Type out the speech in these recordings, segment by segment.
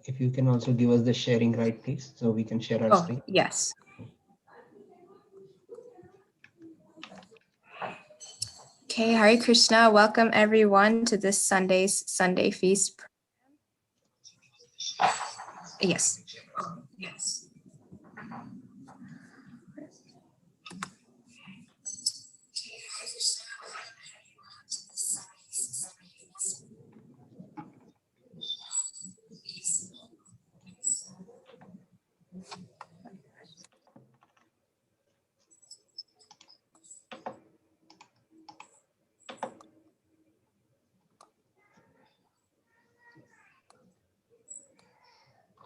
if you can also give us the sharing right, please, so we can share our screen. Yes. Okay, Hare Krishna. Welcome everyone to this Sunday's Sunday Feast. Yes. Yes.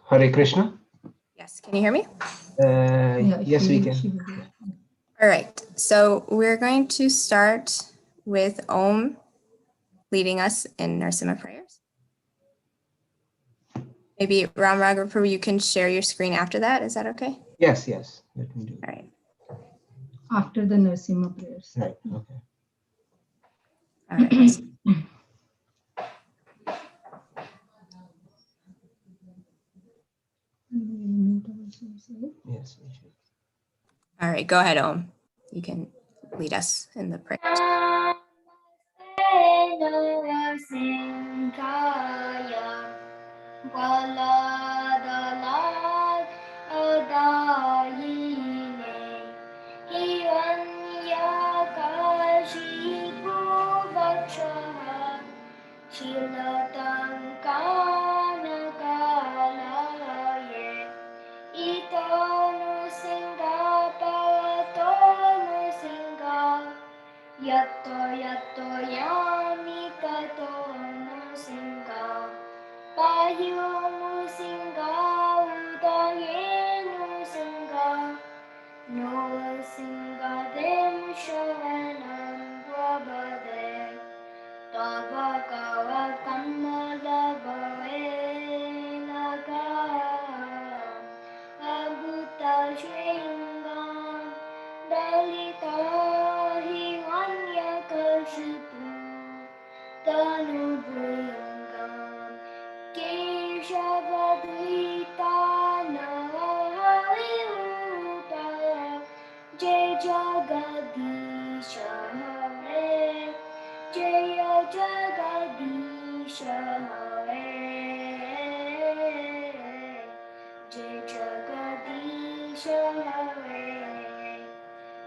Hare Krishna. Yes, can you hear me? Yes, we can. All right, so we're going to start with Om leading us in Narasimha prayers. Maybe Ram Raghava, you can share your screen after that. Is that okay? Yes, yes. Let me do it. All right. After the Narasimha prayers. Right. Okay. All right. Yes, we should. All right, go ahead, Om. You can lead us in the prayer. Yatto yatto yami kato no singa Pahyo no singa Udaye no singa No singa dem sharanam Prabhade Tava kava kamala bhave naga Abhuta shringam Dalita hivanya kashipu Tanu bhuyangam Keshavadvita nahaviruta Jai Jagadisha Hare Jaya Jagadisha Hare Jai Jagadisha Hare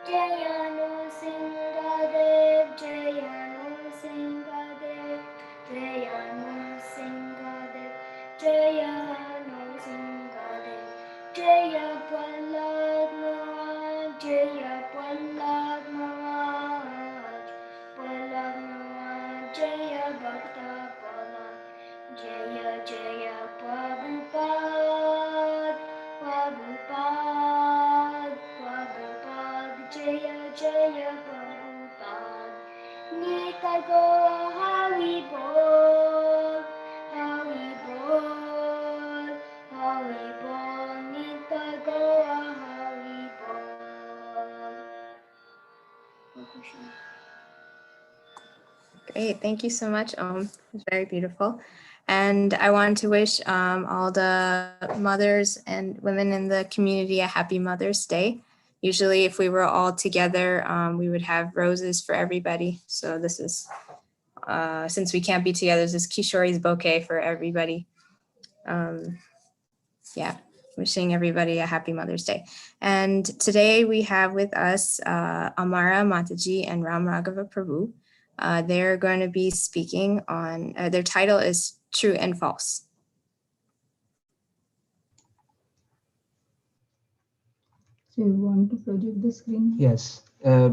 Jaya no Singadev Jaya no Singadev Jaya no Singadev Jaya no Singadev Jaya Prahlad Maharaj Jaya Prahlad Maharaj Prahlad Maharaj Jaya Bhakta Prahlad Jaya Jaya Prabhupada Prabhupada Prabhupada Jaya Jaya Prabhupada Nitai Gaura Hari Bol Hari Bol Hari Bol Nitai Gaura Hari Bol Great, thank you so much, Om. It was very beautiful. And I want to wish all the mothers and women in the community a happy Mother's Day. Usually if we were all together, we would have roses for everybody. So this is, since we can't be together, this is Kishori's bouquet for everybody. Yeah, wishing everybody a happy Mother's Day. And today we have with us Amara Mataji and Ram Raghava Prabhu. They're going to be speaking on, their title is True and False. So you want to project the screen? Yes.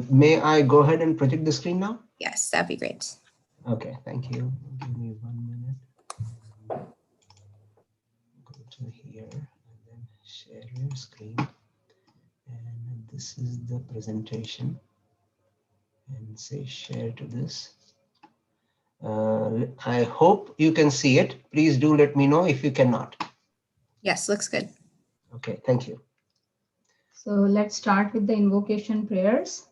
May I go ahead and project the screen now? Yes, that'd be great. Okay, thank you. Give me 1 minute. Go to here and then share your screen. And this is the presentation. And say share to this. I hope you can see it. Please do let me know if you cannot. Yes, looks good. Okay, thank you. So let's start with the invocation prayers.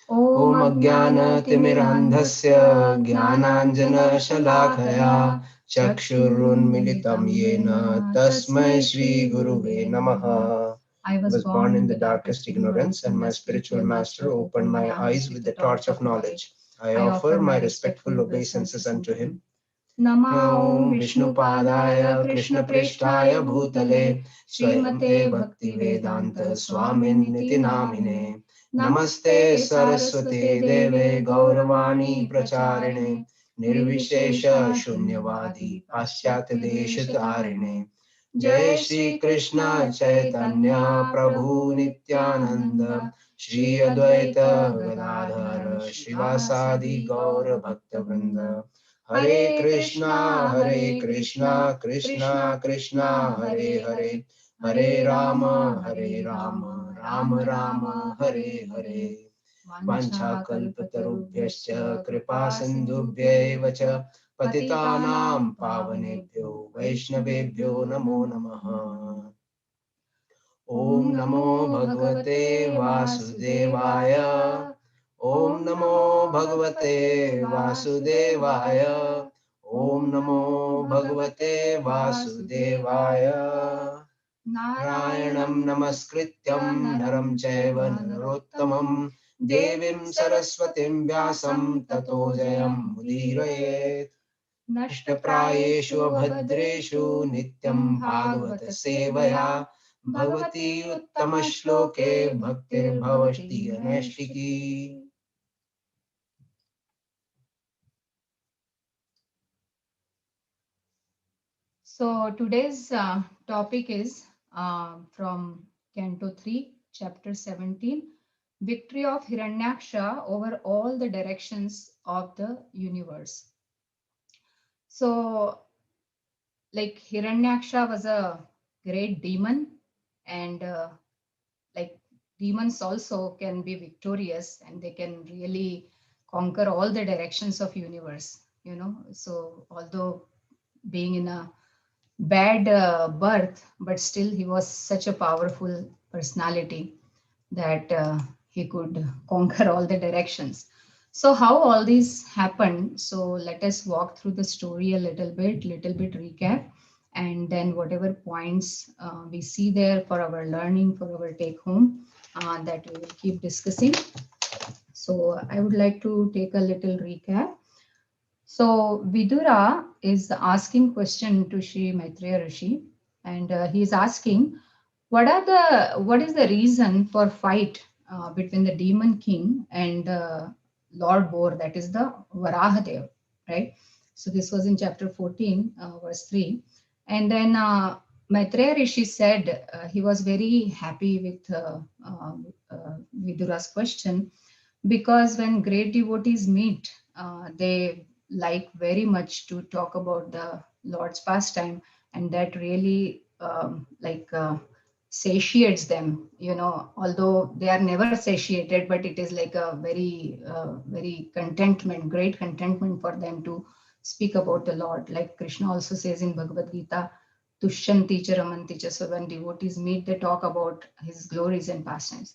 Om Ajnana Timirandhasya Jnananjana Shalakaya Chakshurunmilitam yena tasmai Shri Guruve Namaha. I was born in the darkest ignorance, and my spiritual master opened my eyes with the torch of knowledge. I offer my respectful obeisances unto him. Namo Vishnupadaya Krishna Prishtaya Bhutale Srimate Bhaktivedanta Swamin Niti Namine. Namaste Saraswate Deve Gauravani Pracharine Nirvishesha Shunyavadi Paschatya Deshatarine. Jai Shri Krishna Chaitanya Prabhu Nityananda Shri Advaita Gadadhara Shivasadi Gaura Bhakta Vrinda. Hare Krishna, Krishna Krishna, Hare Hare, Hare Rama, Rama Rama, Hare Hare. Vanchakalpatarubhyascha kripa sindhubhyaiva cha patitanam pavanebhyo vaishnavebhyo namo namaha. Om Namo Bhagavate Vasudevaya. Om Namo Bhagavate Vasudevaya. Om Namo Bhagavate Vasudevaya. Narayanam Namaskrityam Naram Chaiva Narottamam Devim Saraswatim Vyasam Tato Jayam Mudirayet. Nashtaprayeshu Abhadreshu Nityam Bhagavata Sevaya Bhagavati Uttama Shloke Bhaktir Bhavashti Anashtiki. So today's topic is from Canto 3, Chapter 17, Victory of Hiranyaksha over all the directions of the universe. So, like Hiranyaksha was a great demon, and like demons also can be victorious, and they can really conquer all the directions of universe. So although being in a bad birth, but still he was such a powerful personality that he could conquer all the directions. So how all these happened? So let us walk through the story a little bit recap, and then whatever points we see there for our learning, for our take home, that we will keep discussing. So I would like to take a little recap. So Vidura is asking question to Sri Maitreya Rishi, and he is asking, what is the reason for fight between the demon king and Lord Boar, that is the Varahadev, right? So this was in chapter 14, verse 3. And then Maitreya Rishi said he was very happy with Vidura's question, because when great devotees meet, they like very much to talk about the Lord's pastime, and that really satiates them, although they are never satiated, but it is like a very great contentment for them to speak about the Lord. Like Krishna also says in Bhagavad Gita, Tushyanti cha ramanti cha. So when devotees meet, they talk about his glories and pastimes.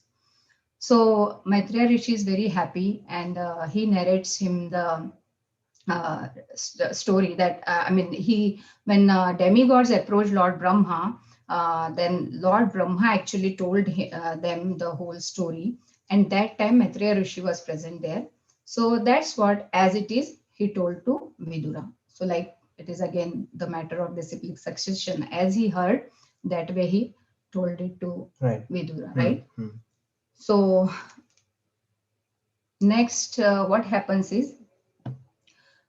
So Maitreya Rishi is very happy, and he narrates him the story that when demigods approached Lord Brahma, then Lord Brahma actually told them the whole story, and that time Maitreya Rishi was present there. So that's what, as it is, he told to Vidura. So like it is again the matter of disciplic succession. As he heard, that way he told it to Vidura, right? Mm-hmm. So next, what happens is,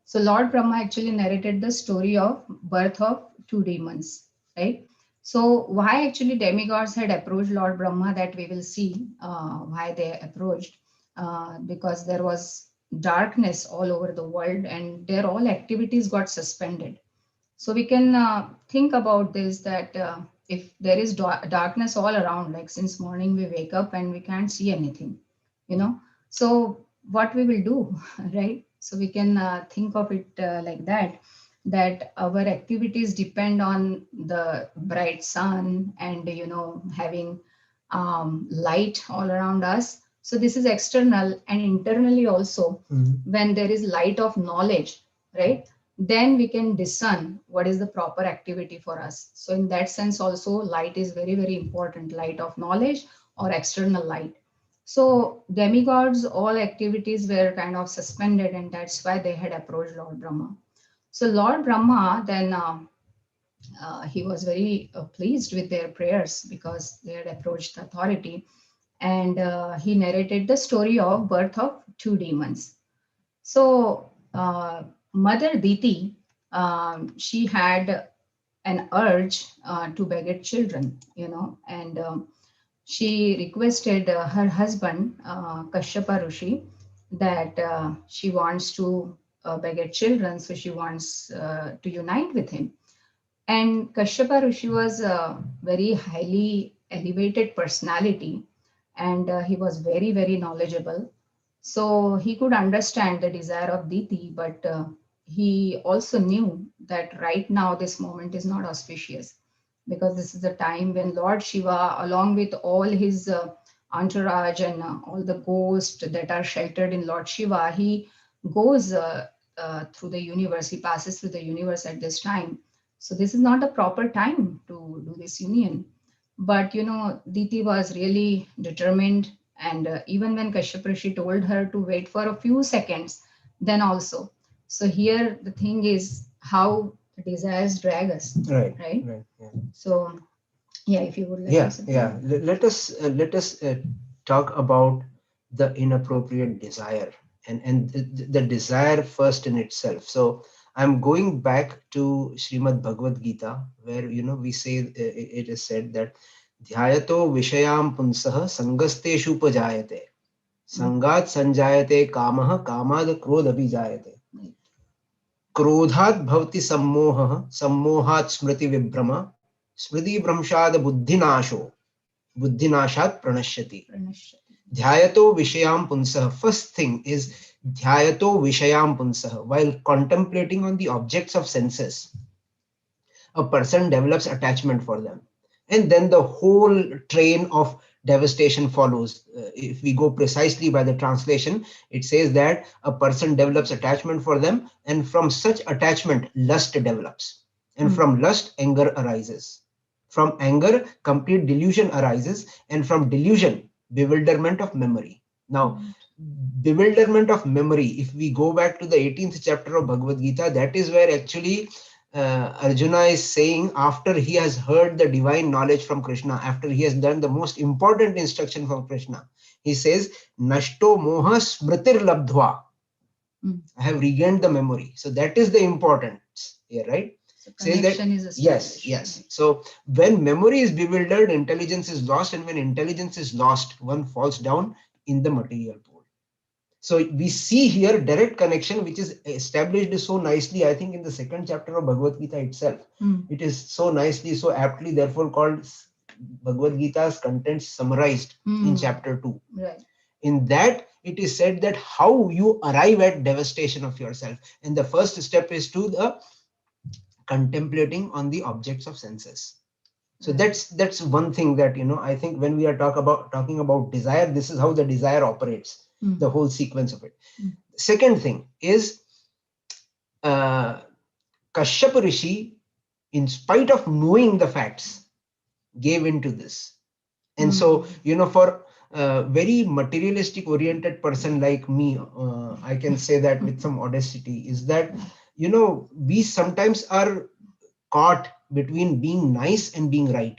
so Lord Brahma actually narrated the story of birth of two demons, right? So why actually demigods had approached Lord Brahma, that we will see why they approached, because there was darkness all over the world, and their all activities got suspended. So we can think about this, that if there is darkness all around, like since morning we wake up and we can't see anything, so what we will do, right? So we can think of it like that our activities depend on the bright sun and, having light all around us. So this is external, and internally also, when there is light of knowledge, right? then we can discern what is the proper activity for us. So in that sense also, light is very, very important, light of knowledge or external light. So demigods, all activities were kind of suspended, and that's why they had approached Lord Brahma. So Lord Brahma then he was very pleased with their prayers because they had approached the authority, and he narrated the story of birth of two demons. So Mother Diti, she had an urge to beget children, and she requested her husband, Kashyapa Rishi, that she wants to beget children, so she wants to unite with him. And Kashyapa Rishi was a very highly elevated personality, and he was very, very knowledgeable. So he could understand the desire of Diti, but he also knew that right now this moment is not auspicious, because this is the time when Lord Shiva, along with all his entourage and all the ghosts that are sheltered in Lord Shiva, he goes through the universe, he passes through the universe at this time. So this is not a proper time to do this union. But Diti was really determined, and even when Kashyap Rishi told her to wait for a few seconds, then also. So here the thing is how desires drag us, Right. right? Right. Yeah. So yeah, if you would like Yeah. to say. Yeah. Let us talk about the inappropriate desire and the desire first in itself. So I'm going back to Srimad Bhagavad Gita, where we say it is said that dhyayato vishayam punsah sangasteshu upajayate sangat sanjayate kamah kamad krodh abhijayate क्रोधात् भवति सम्मोहः सम्मोहात् स्मृति विभ्रम स्मृति भ्रंशाद बुद्धिनाशो बुद्धिनाशात् प्रणश्यति ध्यायतो विषयाम पुंसः. First thing is ध्यायतो विषयाम पुंसः. While contemplating on the objects of senses, a person develops attachment for them, and then the whole train of devastation follows. If we go precisely by the translation, it says that a person develops attachment for them, and from such attachment lust develops, and from lust anger arises, from anger complete delusion arises, and from delusion bewilderment of memory. Now bewilderment of memory, if we go back to the 18th chapter of Bhagavad Gita, that is where actually Arjuna is saying, after he has heard the divine knowledge from Krishna, after he has done the most important instruction from Krishna, he says, Nashto moha smritir labdhva. I have regained the memory. So that is the importance here, right? So connection is established. Yes. So when memory is bewildered, intelligence is lost, and when intelligence is lost, one falls down in the material pool. So we see here direct connection, which is established so nicely, I think, in the second chapter of Bhagavad Gita itself. It is so nicely, so aptly, therefore called Bhagavad Gita's contents summarized in chapter 2. Right. In that, it is said that how you arrive at devastation of yourself. And the first step is to the contemplating on the objects of senses. So that's one thing that, I think when we are talking about desire, this is how the desire operates. The whole sequence of it. Second thing is Kashyap Rishi, in spite of knowing the facts, gave into this. And so, for a very materialistic oriented person like me, I can say that with some audacity, is that, we sometimes are caught between being nice and being right.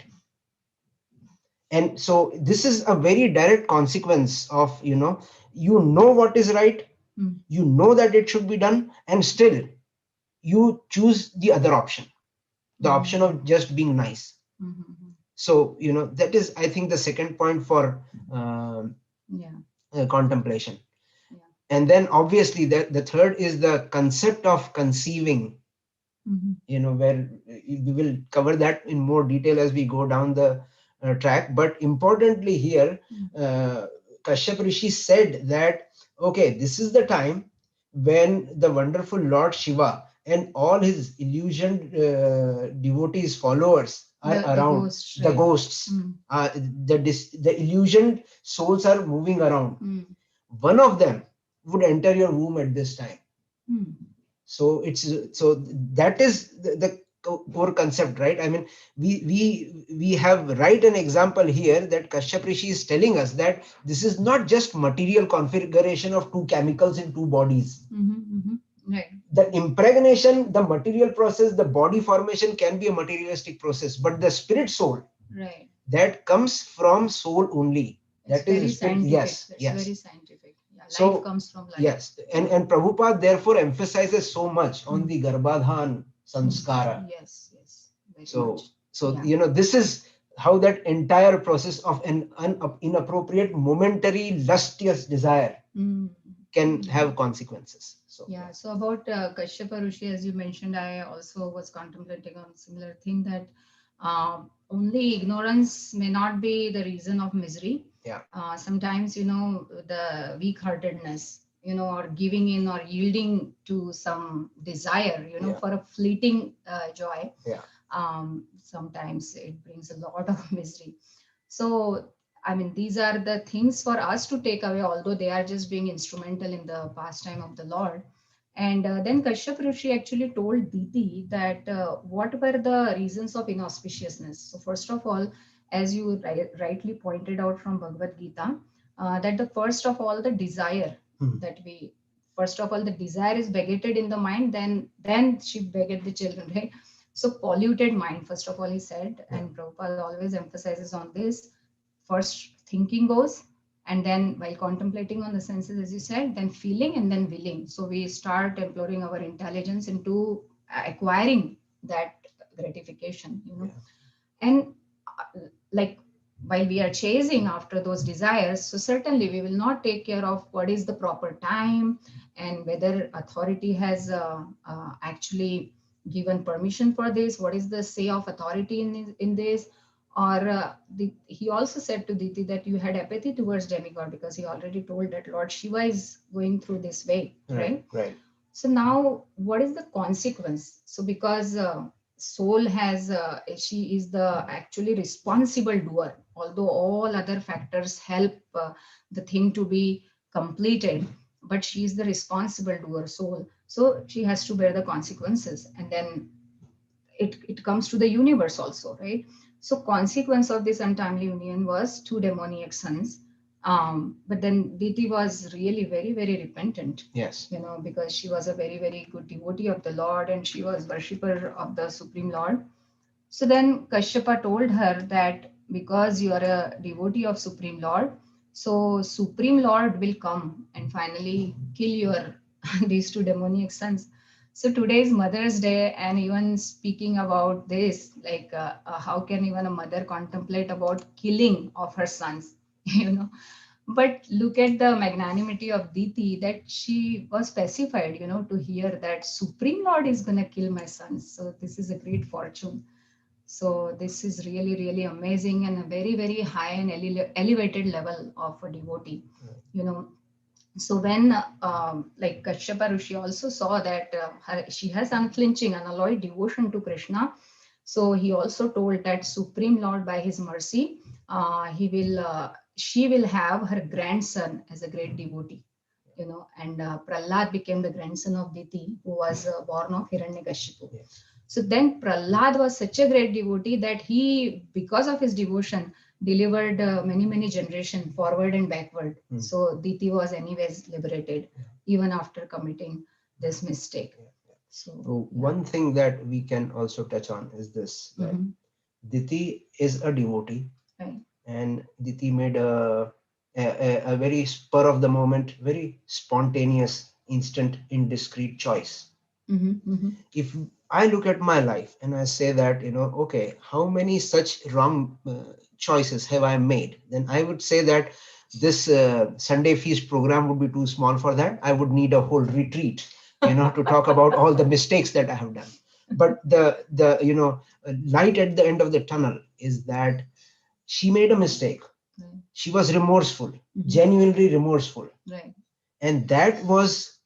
And so this is a very direct consequence of, you know what is right, you know that it should be done, and still you choose the other option, the option of just being nice. So, that is, I think, the second point for contemplation. And then obviously the third is the concept of conceiving, where we will cover that in more detail as we go down the track. But importantly here, Kashyap Rishi said that, okay, this is the time when the wonderful Lord Shiva and all his illusioned devotees, followers are around. The ghosts, the illusioned souls are moving around. One of them would enter your womb at this time. So that is the core concept, right? I mean, we have right an example here that Kashyap Rishi is telling us that this is not just material configuration of two chemicals in two bodies. Right. The impregnation, the material process, the body formation can be a materialistic process, but the spirit soul, Right. that comes from soul only. It's That is very spirit. scientific. Yes, It's yes. very scientific. Yeah, So, life comes from life. Yes, and Prabhupada therefore emphasizes so much on the Garbhadhan sanskara. Yes, yes, very So, much. Yeah. you know, this is how that entire process of an inappropriate, momentary, lustious desire can have consequences. So, Yeah. So about Kashyapa Rishi, as you mentioned, I also was contemplating on similar thing that only ignorance may not be the reason of misery. Yeah. Sometimes, you know, the weak-heartedness, you know, or giving in or yielding to some desire, you know, Yeah. for a fleeting joy. Yeah. Sometimes it brings a lot of misery. So I mean, these are the things for us to take away, although they are just being instrumental in the pastime of the Lord. And then Kashyap Rishi actually told Diti that what were the reasons of inauspiciousness. So first of all, as you rightly pointed out from Bhagavad Gita, that the first of all, the desire that we, first of all, the desire is begetted in the mind, then she beget the children, right? So polluted mind, first of all, he said, and Prabhupada always emphasizes on this. First thinking goes, and then while contemplating on the senses, as you said, then feeling, and then willing. So we start employing our intelligence into acquiring that gratification, you know. And like while we are chasing after those desires, so certainly we will not take care of what is the proper time and whether authority has actually given permission for this, what is the say of authority in this, or he also said to Diti that you had apathy towards demigod because he already told that Lord Shiva is going through this way, right? Right. So now what is the consequence? So because soul has, she is the actually responsible doer, although all other factors help the thing to be completed, but she is the responsible doer, soul. So she has to bear the consequences. And then it comes to the universe also, right? So consequence of this untimely union was two demoniac sons. But then Diti was really very, very repentant. Yes. You know, because she was a very, very good devotee of the Lord and she was worshipper of the Supreme Lord. So then Kashyapa told her that because you are a devotee of Supreme Lord, so Supreme Lord will come and finally kill your these two demoniac sons. So today is Mother's Day, and even speaking about this, like how can even a mother contemplate about killing of her sons, you know? But look at the magnanimity of Diti, that she was pacified, you know, to hear that Supreme Lord is going to kill my sons. So this is a great fortune. So this is really, really amazing and a very, very high and elevated level of a devotee, you know. So when like Kashyapa Rishi also saw that she has unflinching, unalloyed devotion to Krishna, so he also told that Supreme Lord, by his mercy, she will have her grandson as a great devotee, you know. And Prahlad became the grandson of Diti, who was born of Hiranyakashipu. So then Prahlad was such a great devotee that he, because of his devotion, delivered many, many generations forward and backward. So Diti was anyways liberated, even after committing this mistake. So one thing that we can also touch on is this, that Diti is a devotee, right. And Diti made a very spur of the moment, very spontaneous, instant, indiscreet choice. If I look at my life and I say that, you know, okay, how many such wrong choices have I made? Then I would say that this Sunday feast program would be too small for that. I would need a whole retreat, you know, to talk about all the mistakes that I have done. But the you know, light at the end of the tunnel is that she made a mistake. She was remorseful, genuinely remorseful. Right. And that was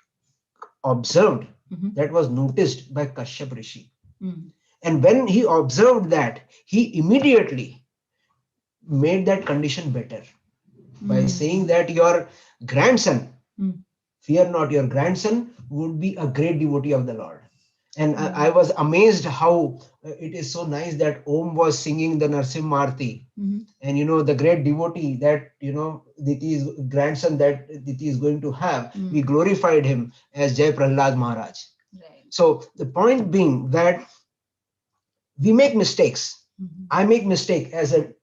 observed, that was noticed by Kashyap Rishi. And when he observed that, he immediately made that condition better by saying that your grandson fear not, your grandson would be a great devotee of the Lord. And I was amazed how it is so nice that Om was singing the Narsimha Aarti. And the great devotee that Diti's grandson that Diti is going to have, we glorified him as Jai Prahlad Maharaj. Right. So the point being that we make mistakes. I make mistake as a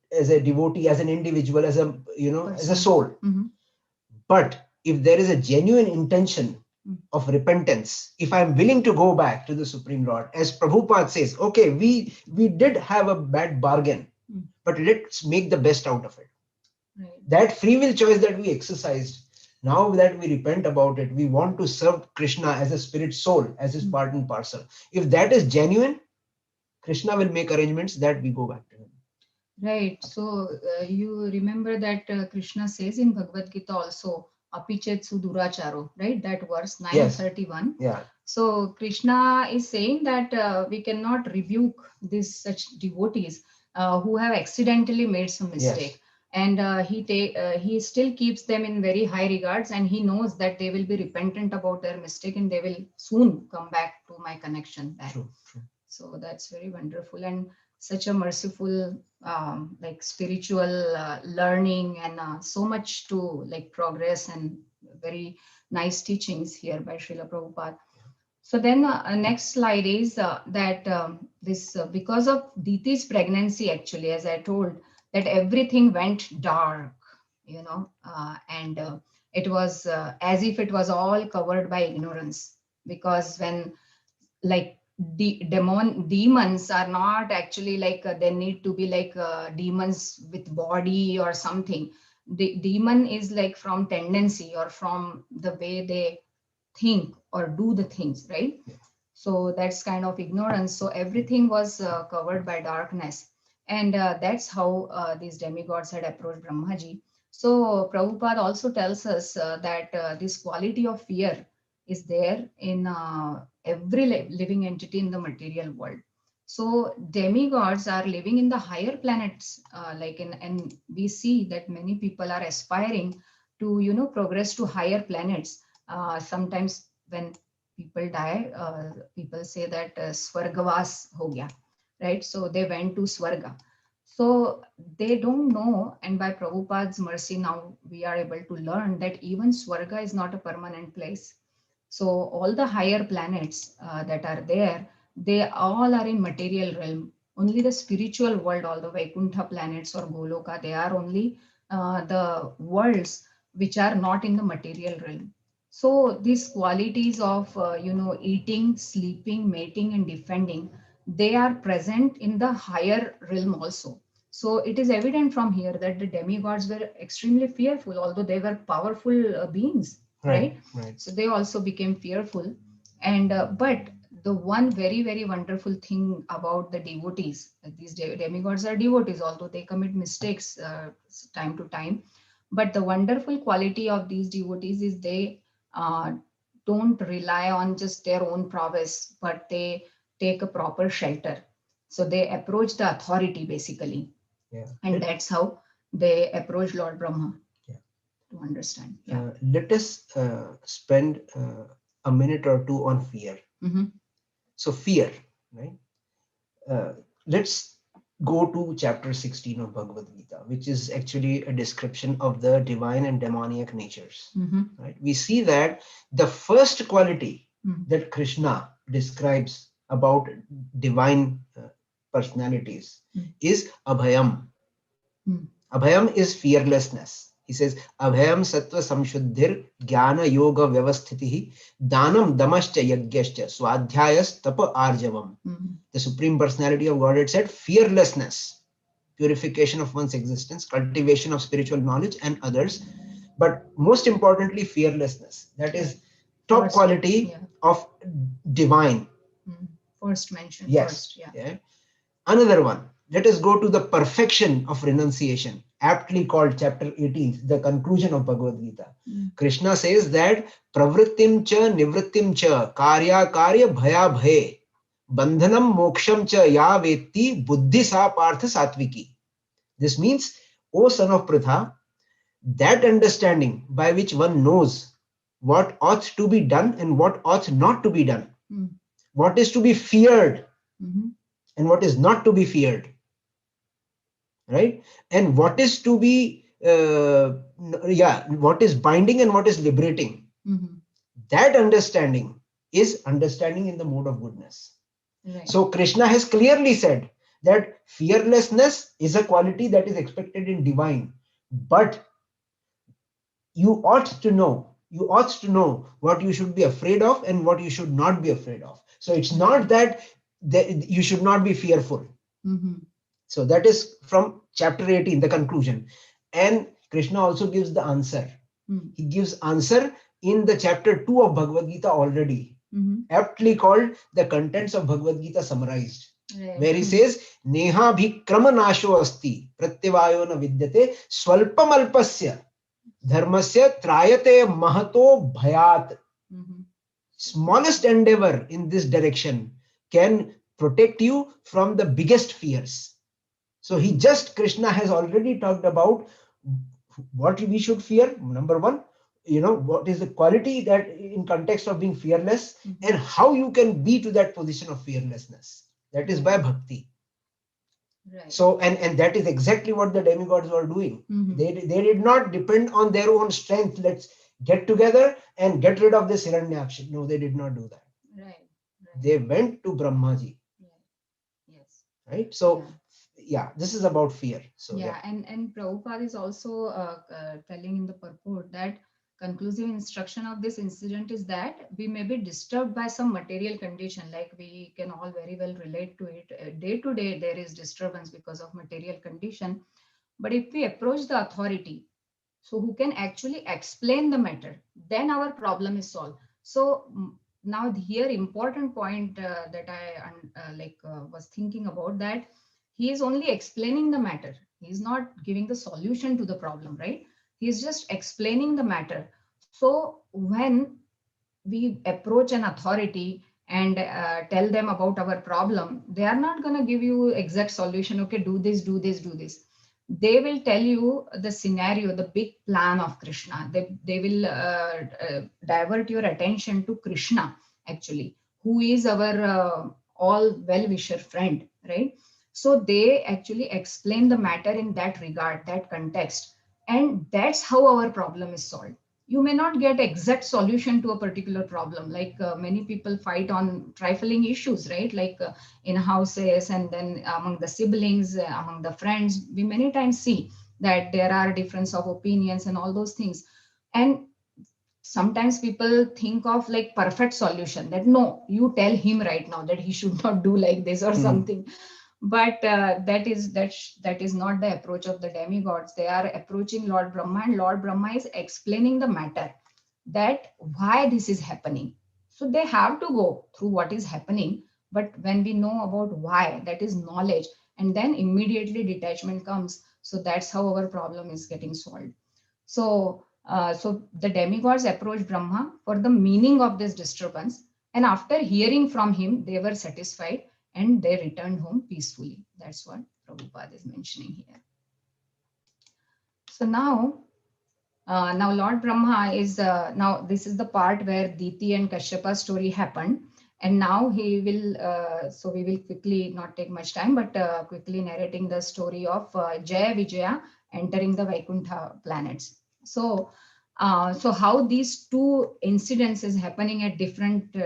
devotee, as an individual, as a as a soul. But if there is a genuine intention of repentance, if I'm willing to go back to the Supreme Lord, as Prabhupada says, okay, we did have a bad bargain, but let's make the best out of it. Right. That free will choice that we exercised, now that we repent about it, we want to serve Krishna as a spirit soul, as his part and parcel. If that is genuine, Krishna will make arrangements that we go back to him. Right. So you remember that Krishna says in Bhagavad Gita also, Apichetsu Duracharo, right? That verse 931. Yeah. So Krishna is saying that we cannot rebuke these such devotees who have accidentally made some mistake. And he still keeps them in very high regards, and he knows that they will be repentant about their mistake and they will soon come back to my connection back. True. So that's very wonderful and such a merciful like spiritual learning and so much to like progress and very nice teachings here by Srila Prabhupada. So then next slide is that this because of Diti's pregnancy, actually, as I told, that everything went dark, and it was as if it was all covered by ignorance, because when like demons are not actually like they need to be like demons with body or something. The demon is like from tendency or from the way they think or do the things, right? So that's kind of ignorance. So everything was covered by darkness, and that's how these demigods had approached Brahmaji. So Prabhupada also tells us that this quality of fear is there in every living entity in the material world. So demigods are living in the higher planets, and we see that many people are aspiring to progress to higher planets. Sometimes when people die, people say that Swargavas ho gaya, right? So they went to Swarga. So they don't know, and by Prabhupada's mercy, now we are able to learn that even Swarga is not a permanent place. So all the higher planets that are there, they all are in material realm. Only the spiritual world, all the Vaikuntha planets or Goloka, they are only the worlds which are not in the material realm. So these qualities of eating, sleeping, mating, and defending, they are present in the higher realm also. So it is evident from here that the demigods were extremely fearful, although they were powerful beings, right? So they also became fearful. And but the one very, very wonderful thing about the devotees, these demigods are devotees, although they commit mistakes time to time. But the wonderful quality of these devotees is they uh, don't rely on just their own prowess, but they take a proper shelter. So they approach the authority basically. And that's how they approach Lord Brahma. To understand. Let us spend a minute or two on fear. So fear, right? Let's go to chapter 16 of Bhagavad Gita, which is actually a description of the divine and demoniac natures. Right? We see that the first quality that Krishna describes about divine personalities is abhayam. Abhayam is fearlessness. He says, Abhayam sattva samshuddhir jnana yoga vyavasthitihi danam damascha yagyascha swadhyayas tapa arjavam. The Supreme Personality of Godhead said fearlessness, purification of one's existence, cultivation of spiritual knowledge and others. But most importantly, fearlessness. That is top first quality of divine. First mentioned. Yes. First, yeah. Another one. Let us go to the perfection of renunciation, aptly called chapter 18, the conclusion of Bhagavad Gita. Krishna says that pravrittim cha nivrittim cha karya karya bhaya bhaye bandhanam moksham cha ya vetti buddhi sa partha satviki. This means, O son of Pritha, that understanding by which one knows what ought to be done and what ought not to be done, Mm. what is to be feared Mhm. and what is not to be feared, right? And what is to be, what is binding and what is liberating. Mhm. That understanding is understanding in the mode of goodness. Right. So Krishna has clearly said that fearlessness is a quality that is expected in divine, but you ought to know what you should be afraid of and what you should not be afraid of. So it's not that you should not be fearful. Mhm. So that is from chapter 18, the conclusion. And Krishna also gives the answer. Mm. He gives answer in the chapter 2 of Bhagavad Gita already, Mhm. aptly called the contents of Bhagavad Gita summarized, Right. where he says, Neha bhikrama nasho asti pratyavayo na vidyate swalpam alpasya dharmasya trayate mahato bhayat. Mhm. Smallest endeavor in this direction can protect you from the biggest fears. So Krishna has already talked about what we should fear. Number one, what is the quality that in context of being fearless, Mhm. and how you can be to that position of fearlessness. That is by bhakti. Right. So, and that is exactly what the demigods were doing. Mhm. They did not depend on their own strength. Let's get together and get rid of this Hiranyaksha. No, they did not do that. Right. They went to Brahmaji. Yes. Right. So, yeah, this is about fear. So Yeah, and Prabhupada is also telling in the purport that conclusive instruction of this incident is that we may be disturbed by some material condition, like we can all very well relate to it. Day to day, there is disturbance because of material condition. But if we approach the authority, so who can actually explain the matter, then our problem is solved. So now here important point that I was thinking about, that he is only explaining the matter. He is not giving the solution to the problem, right? He is just explaining the matter. So when we approach an authority and tell them about our problem, they are not going to give you exact solution. Okay, do this, do this, do this. They will tell you the scenario, the big plan of Krishna. They will divert your attention to Krishna, actually, who is our all well-wisher friend, right? So they actually explain the matter in that regard, that context. And that's how our problem is solved. You may not get exact solution to a particular problem, like many people fight on trifling issues, right? Like in houses, and then among the siblings, among the friends, we many times see that there are difference of opinions and all those things. And sometimes people think of like perfect solution, that no, you tell him right now that he should not do like this or something. But that is not the approach of the demigods. They are approaching Lord Brahma, and Lord Brahma is explaining the matter, that why this is happening. So they have to go through what is happening, but when we know about why, that is knowledge, and then immediately detachment comes. So that's how our problem is getting solved. So the demigods approached Brahma for the meaning of this disturbance, and after hearing from him, they were satisfied and they returned home peacefully. That's what Prabhupada is mentioning here. So now Lord Brahma is, now this is the part where Diti and Kashyapa story happened. And now he will, so we will quickly, not take much time, but quickly narrating the story of Jaya Vijaya entering the Vaikuntha planets. So how these two incidents is happening at different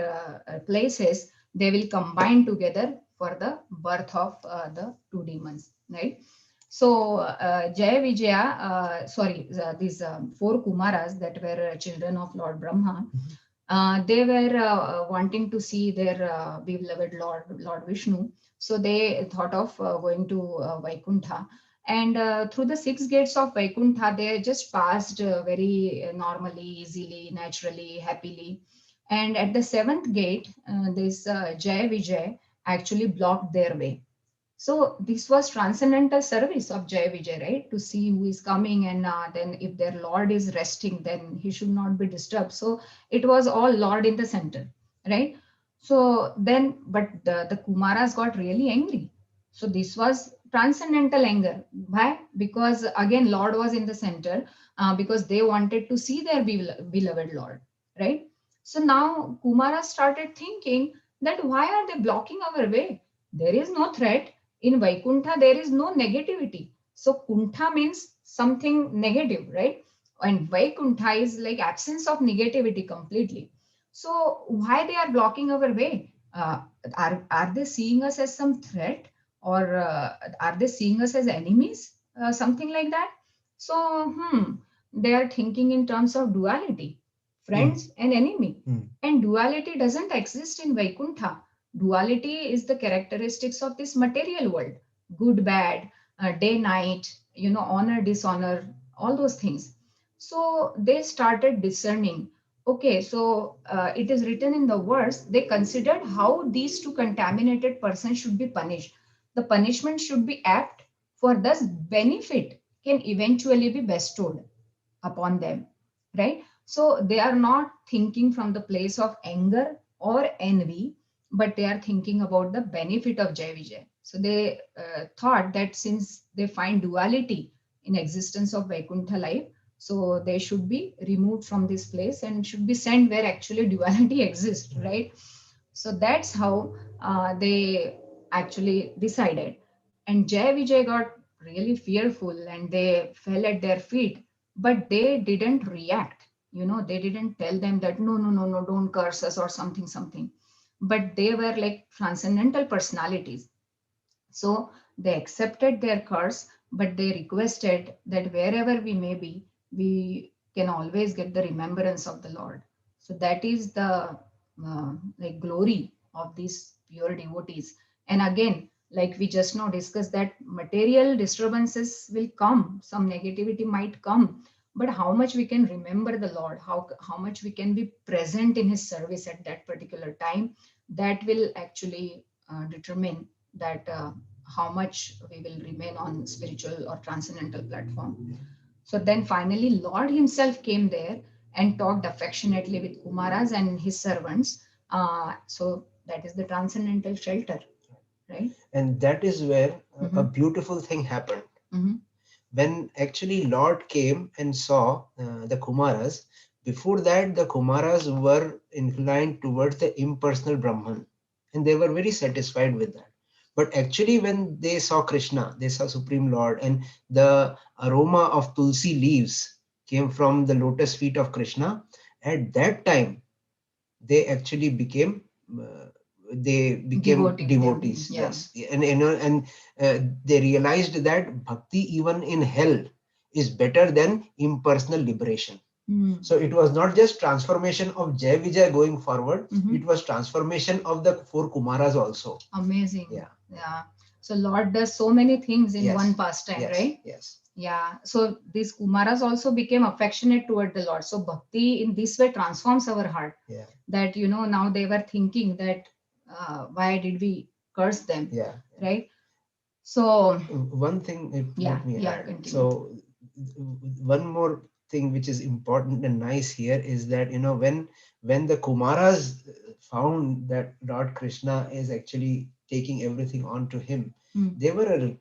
places, they will combine together for the birth of the two demons, right? So Jaya Vijaya, these four Kumaras that were children of Lord Brahma, they were wanting to see their beloved Lord Vishnu. So they thought of going to Vaikuntha. And through the six gates of Vaikuntha, they just passed very normally, easily, naturally, happily. And at the seventh gate, this Jaya Vijay actually blocked their way. So this was transcendental service of Jaya Vijay, right? To see who is coming, and then if their Lord is resting, then he should not be disturbed. So it was all Lord in the center, right? So then, but the Kumaras got really angry. So this was transcendental anger. Why? Because again, Lord was in the center, because they wanted to see their beloved Lord, right? So now Kumara started thinking that why are they blocking our way? There is no threat. In Vaikuntha, there is no negativity. So Kuntha means something negative, right? And Vaikuntha is like absence of negativity completely. So why they are blocking our way? Are they seeing us as some threat, or are they seeing us as enemies? Something like that. So they are thinking in terms of duality, friends and enemy. And duality doesn't exist in Vaikuntha. Duality is the characteristics of this material world: good, bad, day, night, honor, dishonor, all those things. So they started discerning. Okay, so it is written in the verse, they considered how these two contaminated persons should be punished. The punishment should be apt, for thus benefit can eventually be bestowed upon them, right? So they are not thinking from the place of anger or envy, but they are thinking about the benefit of Jai Vijay. So they thought that since they find duality in existence of Vaikuntha life, so they should be removed from this place and should be sent where actually duality exists, right? So that's how they actually decided. And Jai Vijay got really fearful and they fell at their feet, but they didn't react. They didn't tell them that no, no, no, no, don't curse us or something, something. But they were like transcendental personalities. So they accepted their curse, but they requested that wherever we may be, we can always get the remembrance of the Lord. So that is the like glory of these pure devotees. And again, like we just now discussed, that material disturbances will come, some negativity might come, but how much we can remember the Lord, how much we can be present in His service at that particular time, that will actually determine that how much we will remain on spiritual or transcendental platform. So then finally Lord himself came there and talked affectionately with Kumaras and his servants. So that is the transcendental shelter, right? And that is where a Mhm. beautiful thing happened. Mhm. When actually Lord came and saw the Kumaras. Before that, the Kumaras were inclined towards the impersonal Brahman, and they were very satisfied with that. But actually, when they saw Krishna, they saw Supreme Lord, and the aroma of tulsi leaves came from the lotus feet of Krishna. At that time, they actually became devotees. Yeah. Yes, and they realized that bhakti even in hell is better than impersonal liberation. So it was not just transformation of Jai Vijay going forward, it was transformation of the four Kumaras also. Amazing. Yeah. So Lord does so many things in Yes. one pastime, Yes. right? Yes. Yeah. So these Kumaras also became affectionate toward the Lord. So bhakti in this way transforms our heart. Yeah. That now they were thinking that why did we curse them? Yeah. Right. So One thing, let me add. continue. So one more thing which is important and nice here is that when the Kumaras found that Lord Krishna is actually taking everything onto him, they were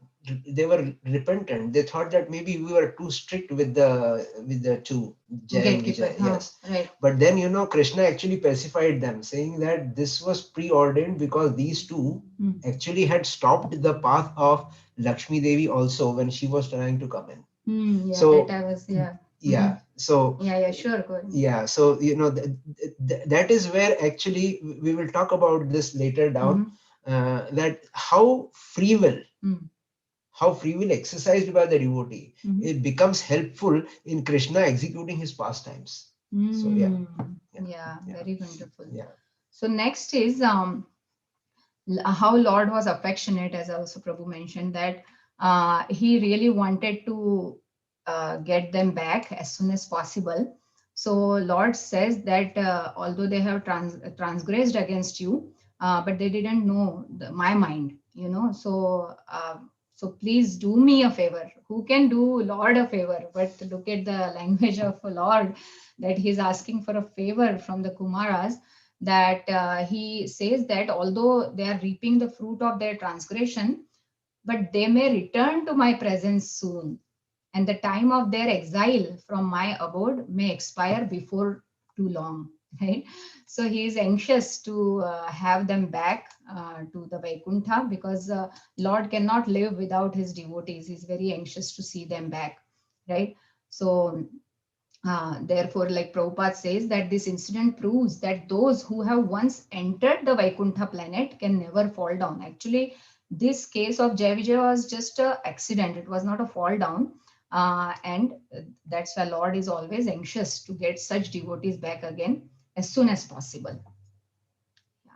repentant. They thought that maybe we were too strict with the two Jai and Vijay. Yes. Right. But then Krishna actually pacified them, saying that this was preordained because these two actually had stopped the path of Lakshmi Devi also when she was trying to come in. Yeah, So that I was, yeah. So yeah, sure, go ahead. yeah, so that is where actually we will talk about this later down. That how free will exercised by the devotee, it becomes helpful in Krishna executing his pastimes. So Yeah, very wonderful. Yeah. So next is how Lord was affectionate, as also Prabhu mentioned, that he really wanted to get them back as soon as possible. So Lord says that although they have transgressed against you, but they didn't know my mind, so please do me a favor. Who can do Lord a favor? But look at the language of Lord, that he's asking for a favor from the Kumaras, that he says that although they are reaping the fruit of their transgression, but they may return to my presence soon, and the time of their exile from my abode may expire before too long. right? So he is anxious to have them back to the Vaikuntha, because Lord cannot live without his devotees. He's very anxious to see them back, right? So therefore, like Prabhupada says, that this incident proves that those who have once entered the Vaikuntha planet can never fall down. Actually, this case of Jai Vijay was just an accident. It was not a fall down. And that's why Lord is always anxious to get such devotees back again as soon as possible. Yeah.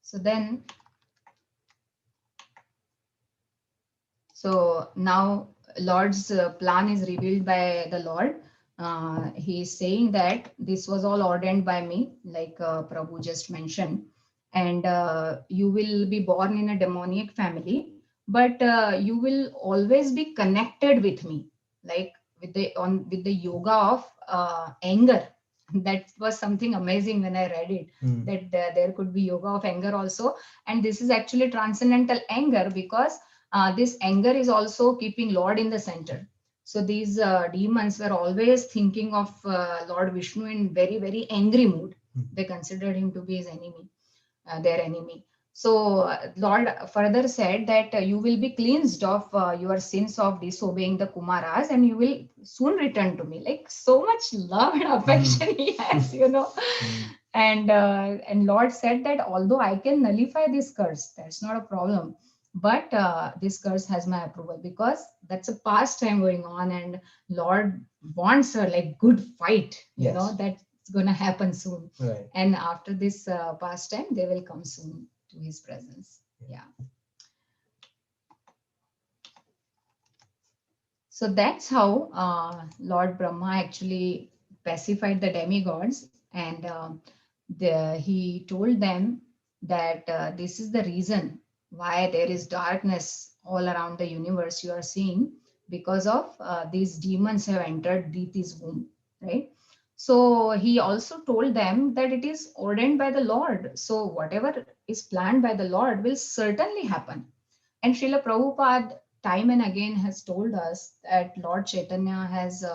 So then, so now Lord's plan is revealed by the Lord. He is saying that this was all ordained by me, like Prabhu just mentioned, and you will be born in a demoniac family, but you will always be connected with me, like with the yoga of anger. That was something amazing when I read it. That there could be yoga of anger also, and this is actually transcendental anger, because this anger is also keeping Lord in the center. So these demons were always thinking of Lord Vishnu in very, very angry mood. They considered him to be his enemy, their enemy. So Lord further said that you will be cleansed of your sins of disobeying the Kumaras, and you will soon return to me. Like, so much love and affection he has, And Lord said that although I can nullify this curse, that's not a problem, but this curse has my approval, because that's a pastime going on, and Lord wants a like good fight, Yes. that's going to happen soon. Right. And after this pastime, they will come soon to his presence. Yeah. So that's how Lord Brahma actually pacified the demigods, and he told them that this is the reason why there is darkness all around the universe you are seeing, because of these demons have entered Diti's womb, right? So he also told them that it is ordained by the Lord. So whatever is planned by the Lord will certainly happen. And Srila Prabhupada time and again has told us that Lord Chaitanya has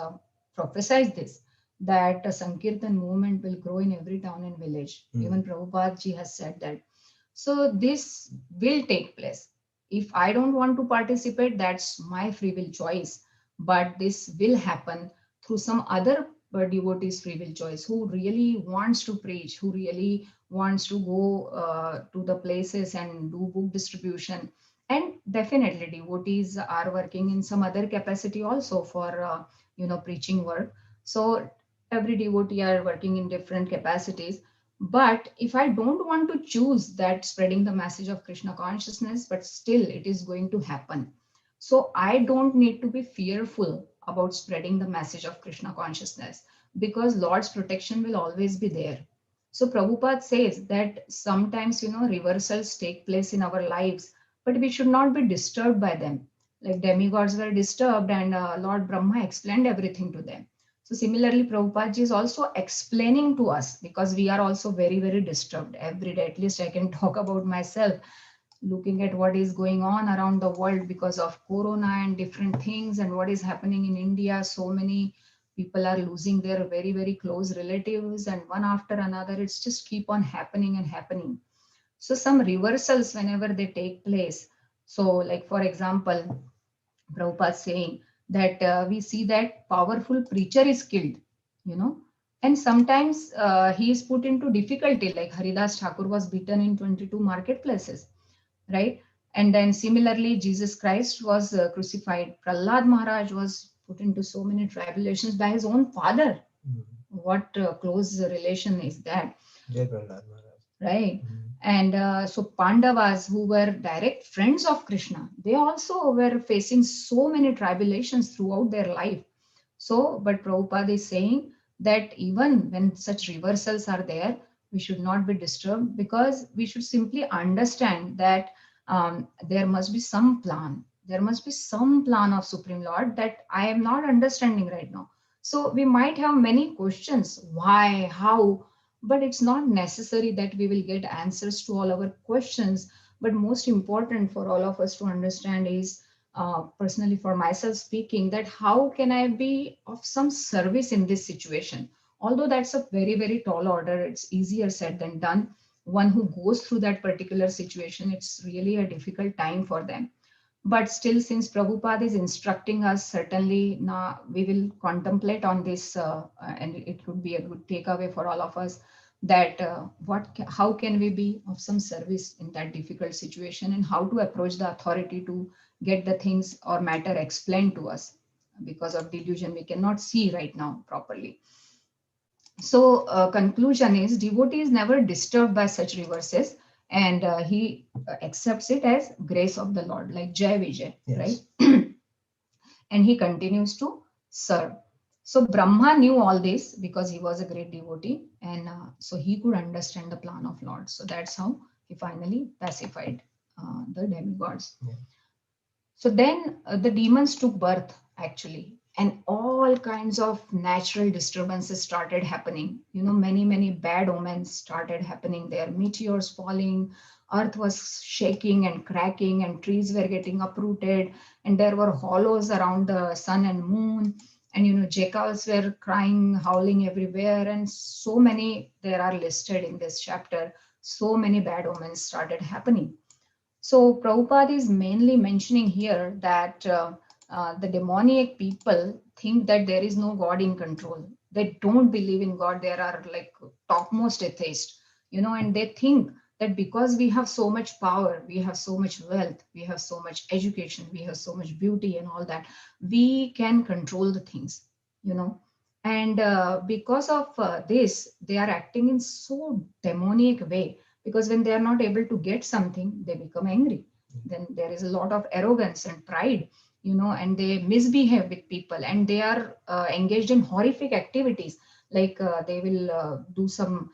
prophesied this, that a Sankirtan movement will grow in every town and village. Even Prabhupada ji has said that. So this will take place. If I don't want to participate, that's my free will choice. But this will happen through some other devotees' free will choice, who really wants to preach, who really wants to go to the places and do book distribution. And definitely devotees are working in some other capacity also for preaching work. So every devotee are working in different capacities. But if I don't want to choose that spreading the message of Krishna consciousness, but still it is going to happen, so I don't need to be fearful about spreading the message of Krishna consciousness, because Lord's protection will always be there. So Prabhupada says that sometimes reversals take place in our lives, but we should not be disturbed by them. Like demigods were disturbed, and Lord Brahma explained everything to them. So similarly, Prabhupada ji is also explaining to us, because we are also very, very disturbed every day. At least I can talk about myself, looking at what is going on around the world because of Corona and different things, and what is happening in India. So many people are losing their very, very close relatives, and one after another, it's just keep on happening and happening. So some reversals whenever they take place. So like, for example, Prabhupada saying that we see that powerful preacher is killed, you know, and sometimes he is put into difficulty, like Haridas Thakur was beaten in 22 marketplaces, right? And then similarly, Jesus Christ was crucified. Prahlad Maharaj was put into so many tribulations by his own father. What close relation is that? Jai Prahlad Maharaj. Right? And so Pandavas, who were direct friends of Krishna, they also were facing so many tribulations throughout their life. So, but Prabhupada is saying that even when such reversals are there, we should not be disturbed, because we should simply understand that there must be some plan. There must be some plan of Supreme Lord that I am not understanding right now. So we might have many questions: why, how, but it's not necessary that we will get answers to all our questions. But most important for all of us to understand is, personally for myself speaking, that how can I be of some service in this situation? Although that's a very, very tall order, it's easier said than done. One who goes through that particular situation, it's really a difficult time for them. But still, since Prabhupada is instructing us, certainly now we will contemplate on this, and it could be a good takeaway for all of us, that how can we be of some service in that difficult situation, and how to approach the authority to get the things or matter explained to us. Because of delusion, we cannot see right now properly. So conclusion is, devotee is never disturbed by such reverses, and he accepts it as grace of the Lord, like Jai Vijay, Yes. right? And he continues to serve. So Brahma knew all this because he was a great devotee, and so he could understand the plan of Lord. So that's how he finally pacified the demigods. Yeah. So then the demons took birth actually, and all kinds of natural disturbances started happening. Many bad omens started happening there. Meteors falling, earth was shaking and cracking, and trees were getting uprooted, and there were hollows around the sun and moon. And jackals were crying, howling everywhere, and so many there are listed in this chapter. So many bad omens started happening. So Prabhupada is mainly mentioning here that the demoniac people think that there is no God in control. They don't believe in God. There are like topmost atheists, and they think that because we have so much power, we have so much wealth, we have so much education, we have so much beauty and all that, we can control the things. And because of this, they are acting in so demoniac way, because when they are not able to get something, they become angry. Then there is a lot of arrogance and pride, and they misbehave with people, and they are engaged in horrific activities, like they will do some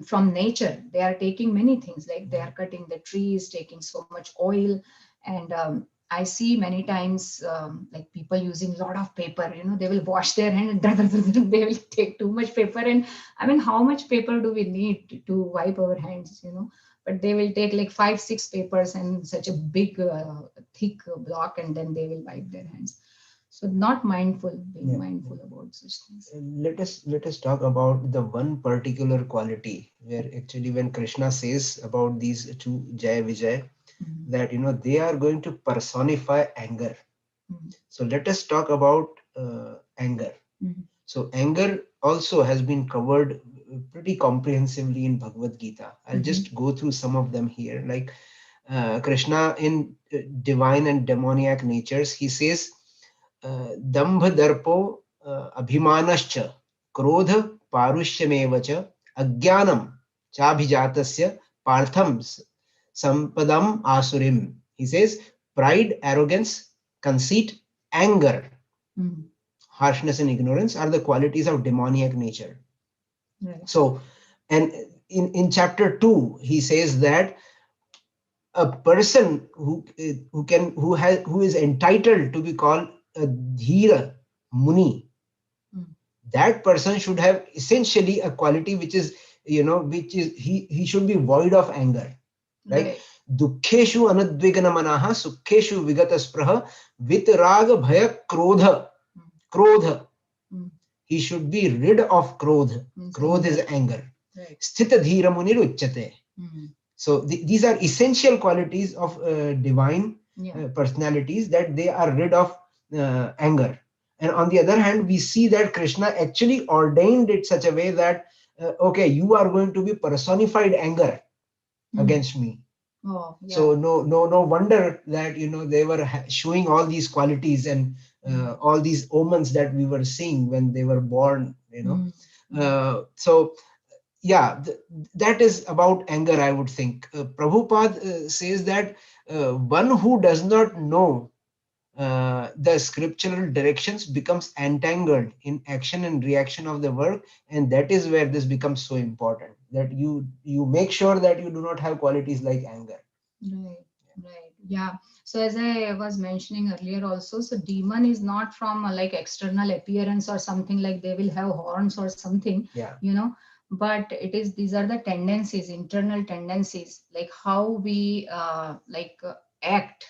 from nature. They are taking many things, like they are cutting the trees, taking so much oil. And I see many times like people using a lot of paper. They will wash their hand and they will take too much paper. And I mean, how much paper do we need to wipe our hands? But they will take like 5-6 papers and such a big thick block, and then they will wipe their hands. So not being mindful about such things. Let us talk about the one particular quality where actually when Krishna says about these two Jai Vijay, that they are going to personify anger. So let us talk about anger. So anger also has been covered pretty comprehensively in Bhagavad Gita. I'll just go through some of them here. Like Krishna in divine and demoniac natures, he says, Dambha darpo abhimanascha krodha parushyameva ajnanam chabhijatasya partham sampadam asurim. He says, pride, arrogance, conceit, anger, harshness and ignorance are the qualities of demoniac nature. Right. So, and in chapter 2, he says that a person who is entitled to be called a dhira muni, that person should have essentially a quality which is he should be void of anger, right? Dukkheshu anadvigana manaha sukheshu vigata spraha vitraga bhaya krodha. He should be rid of krodha. Krodha is anger. Sthita dhira munir uchyate. So these are essential qualities of divine personalities, that they are rid of anger. And on the other hand, we see that Krishna actually ordained it such a way that okay, you are going to be personified anger against me. So no wonder that they were showing all these qualities and all these omens that we were seeing when they were born. So yeah, that is about anger, I would think. Prabhupada says that one who does not know the scriptural directions becomes entangled in action and reaction of the work, and that is where this becomes so important, that you make sure that you do not have qualities like anger. Right. Yeah. So as I was mentioning earlier also, so demon is not from like external appearance or something, like they will have horns or something, but these are the tendencies, internal tendencies, like how we act,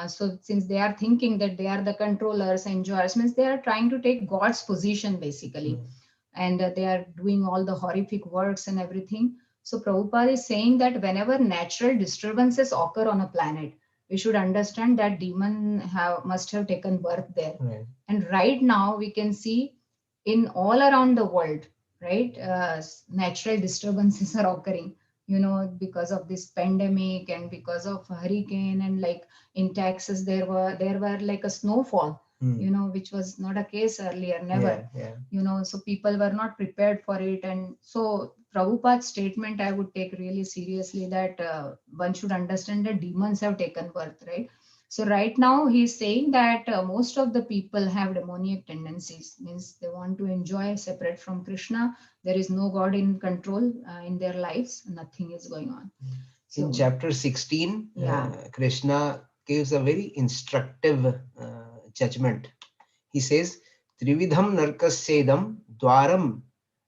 So since they are thinking that they are the controllers, enjoyers, means they are trying to take God's position basically. And they are doing all the horrific works and everything. So Prabhupada is saying that whenever natural disturbances occur on a planet, we should understand that must have taken birth there. Right. And right now we can see in all around the world, right, natural disturbances are occurring, because of this pandemic and because of hurricane, and like in Texas there were like a snowfall, which was not a case earlier, never. So people were not prepared for it. And so Prabhupada's statement I would take really seriously, that one should understand that demons have taken birth, right? So right now he's saying that most of the people have demoniac tendencies, means they want to enjoy separate from Krishna. There is no God in control in their lives. Nothing is going on. In chapter 16, Krishna gives a very instructive judgment. He says, Trividham narkasedam dwaram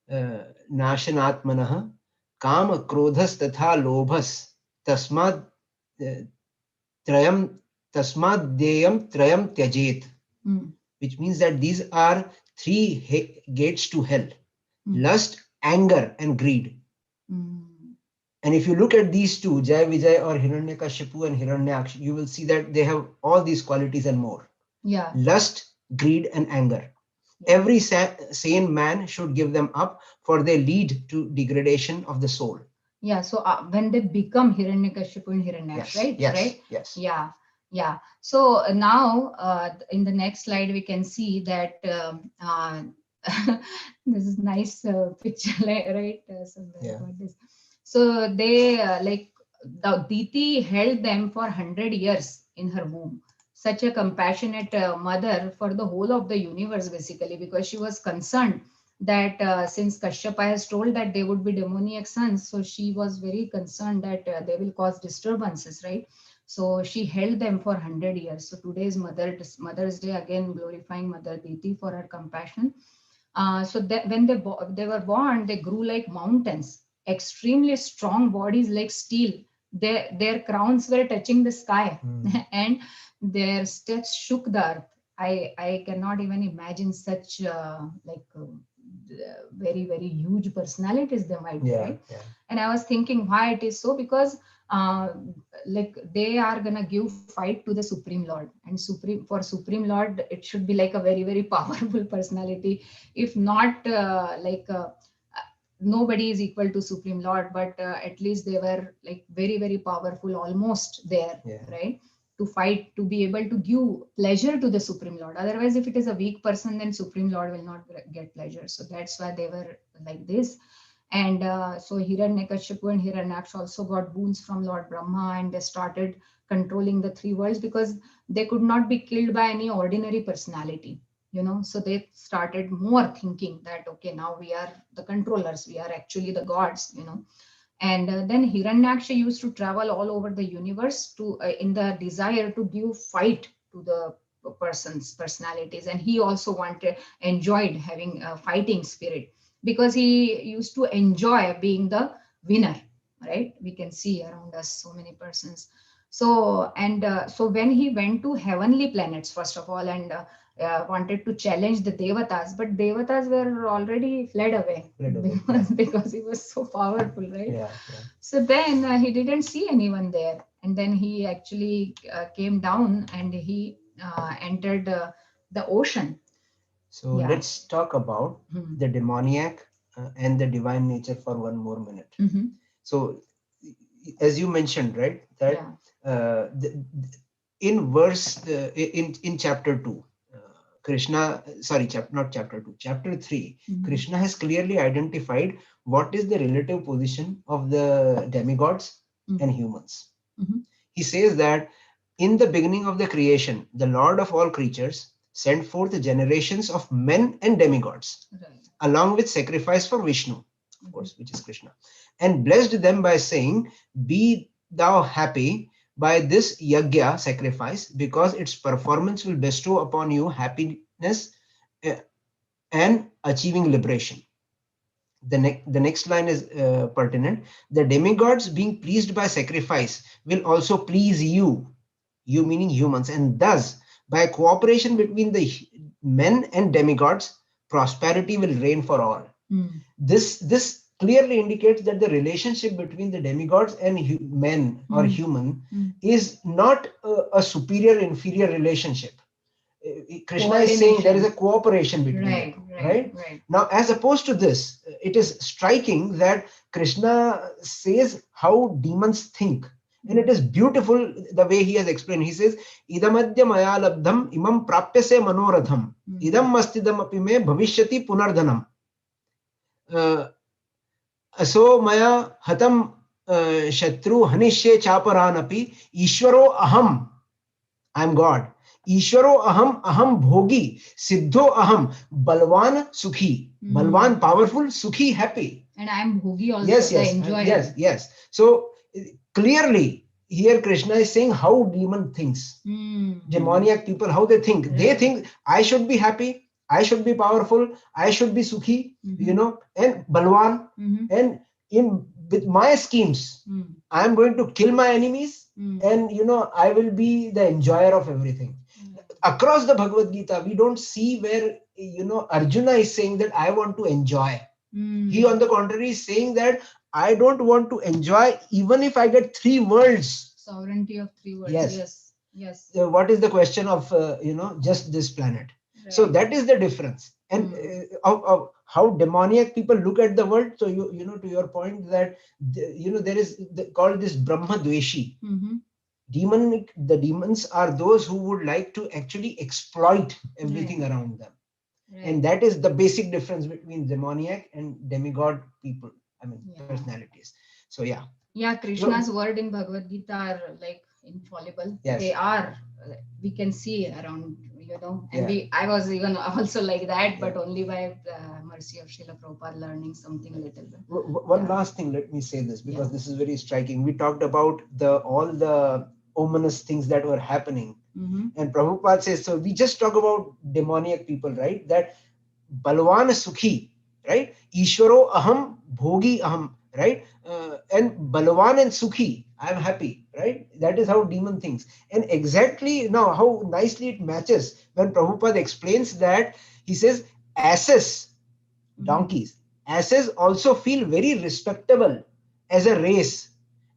nashanatmanah kama krodhas tatha lobhas tasmad trayam tasmaddeyam trayam tyajet. Which means that these are three gates to hell: lust, anger, and greed. And if you look at these two, Jai Vijay or Hiranyakashipu and Hiranyaksha, you will see that they have all these qualities and more. Lust, greed, and anger. Every sane man should give them up, for they lead to degradation of the soul. So when they become Hiranyakashipu and Hiranyaksha, right? Yes. Yeah. So now in the next slide we can see that this is nice picture, right? So they the Diti held them for 100 years in her womb. Such a compassionate mother for the whole of the universe, basically, because she was concerned that since Kashyapa has told that they would be demoniac sons, so she was very concerned that they will cause disturbances, right? So she held them for 100 years. So today is Mother's Day, again glorifying Mother Diti for her compassion. So that when they were born, they grew like mountains, extremely strong bodies like steel. Their crowns were touching the sky, and their steps shook the earth. I cannot even imagine such very, very huge personalities they might be, right? And I was thinking why it is so, because they are gonna give fight to the Supreme Lord, and Supreme Lord, it should be like a very, very powerful personality. If not nobody is equal to Supreme Lord, but at least they were like very, very powerful, almost there, right? To fight, to be able to give pleasure to the Supreme Lord. Otherwise, if it is a weak person, then Supreme Lord will not get pleasure. So that's why they were like this. And so Hiranyakashipu and Hiranyaksha also got boons from Lord Brahma, and they started controlling the three worlds, because they could not be killed by any ordinary personality. So they started more thinking that, okay, now we are the controllers, we are actually the gods. And then Hiranyaksha used to travel all over the universe to in the desire to give fight to the personalities, and he also enjoyed having a fighting spirit, because he used to enjoy being the winner, right? We can see around us so many persons. So when he went to heavenly planets, first of all, and wanted to challenge the Devatas, but Devatas were already fled away, because he was so powerful, right? So then he didn't see anyone there. And then he actually came down, and he entered the ocean. So let's talk about the demoniac and the divine nature for one more minute. So as you mentioned, right, that in verse in chapter 2, chapter 3, Krishna has clearly identified what is the relative position of the demigods and humans. He says that in the beginning of the creation, the Lord of all creatures sent forth generations of men and demigods, along with sacrifice for Vishnu, of course, which is Krishna, and blessed them by saying, "Be thou happy by this yagya sacrifice, because its performance will bestow upon you happiness and achieving liberation." The next line is pertinent. The demigods, being pleased by sacrifice, will also please you. you meaning humans, and thus by cooperation between the men and demigods, prosperity will reign for all. This clearly indicates that the relationship between the demigods and men or human is not a superior inferior relationship. Krishna is saying there is a cooperation between the two, right? Now, as opposed to this, it is striking that Krishna says how demons think. And it is beautiful the way he has explained. He says, Idamadya maya labdham imam prapyase manoratham idam mastidam api me bhavishyati punardhanam. So maya hatam shatru hanishye chaparanapi ishwaro aham. I am God. Ishwaro aham aham bhogi siddho aham balwan sukhi. Balwan powerful, sukhi happy. And I am bhogi also, Yes, the yes, enjoyer. yes. So clearly here Krishna is saying how demon thinks. Demoniac people, how they think. They think I should be happy, I should be powerful, I should be sukhi, and balwan. And with my schemes, I am going to kill my enemies, and I will be the enjoyer of everything. Across the Bhagavad Gita, we don't see where Arjuna is saying that I want to enjoy. He, on the contrary, is saying that I don't want to enjoy even if I get 3 worlds. Sovereignty of 3 worlds. Yes. What is the question of just this planet? Right. So that is the difference, and of how demoniac people look at the world. So to your point that there is called this Brahma Dveshi. The demons are those who would like to actually exploit everything around them. And that is the basic difference between demoniac and demigod people, personalities. So Krishna's word in Bhagavad Gita are like infallible. Yes. They are, we can see around, and I was even also like that, but only by the mercy of Srila Prabhupada learning something a little bit. One last thing, let me say this, because this is very striking. We talked about all the ominous things that were happening. And Prabhupada says, so we just talk about demoniac people, right? That Balwan Sukhi, right? Ishwaro aham bhogi aham, right? And Balwan and Sukhi, I am happy, right? That is how demon thinks. And exactly now how nicely it matches when Prabhupada explains that. He says, asses, donkeys, asses also feel very respectable as a race.